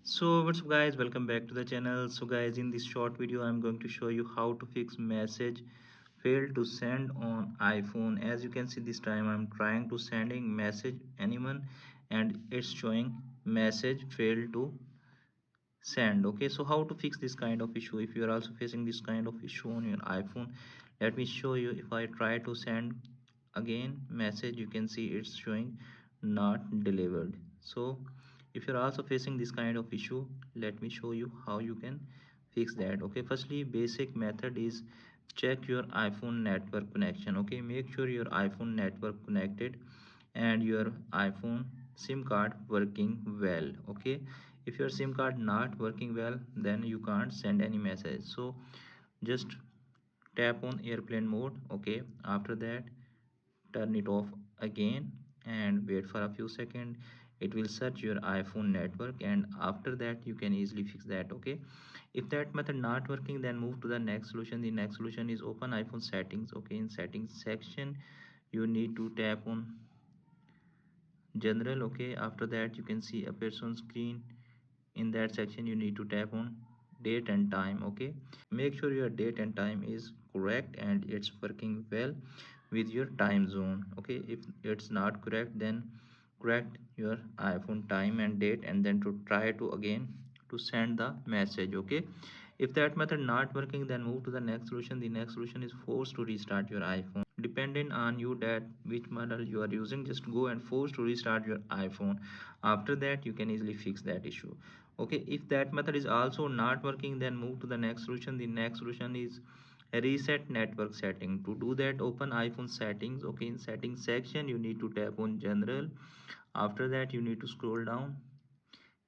So what's up guys, welcome back to the channel. So guys, in this short video I'm going to show you how to fix message failed to send on iPhone. As you can see, this time I'm trying to sending message anyone and it's showing message failed to send. Okay, so how to fix this kind of issue? If you are also facing this kind of issue on your iPhone, let me show you. If I try to send again message, you can see it's showing not delivered. So if you're also facing this kind of issue, let me show you how you can fix that. Okay, firstly, basic method is check your iPhone network connection. Okay, make sure your iPhone network connected and your iPhone SIM card working well. Okay, if your SIM card not working well, then you can't send any message. So just tap on airplane mode. Okay, after that turn it off again and wait for a few seconds. It will search your iPhone network, and after that you can easily fix that. Okay, if that method not working, then move to the next solution. The next solution is open iPhone settings. Okay, in settings section you need to tap on general. Okay, after that you can see appears on screen. In that section you need to tap on date and time. Okay, make sure your date and time is correct and it's working well with your time zone. Okay, if it's not correct, then correct your iPhone time and date and then to try to again to send the message. Okay, if that method not working, then move to the next solution. The next solution is force to restart your iPhone. Depending on you that which model you are using, just go and force to restart your iPhone. After that you can easily fix that issue. Okay, if that method is also not working, then move to the next solution. The next solution is reset network setting. To do that, open iPhone settings. Okay, in settings section you need to tap on general. After that you need to scroll down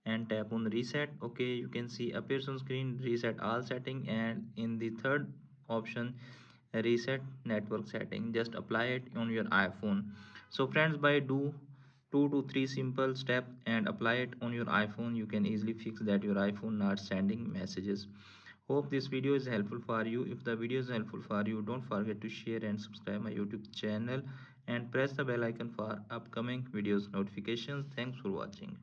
and tap on reset. Okay, you can see appears on screen reset all setting, and in the third option reset network setting, just apply it on your iPhone. So friends, by do 2 to 3 simple steps and apply it on your iPhone, you can easily fix that your iPhone not sending messages. Hope this video is helpful for you. If the video is helpful for you, don't forget to share and subscribe my YouTube channel and press the bell icon for upcoming videos notifications. Thanks for watching.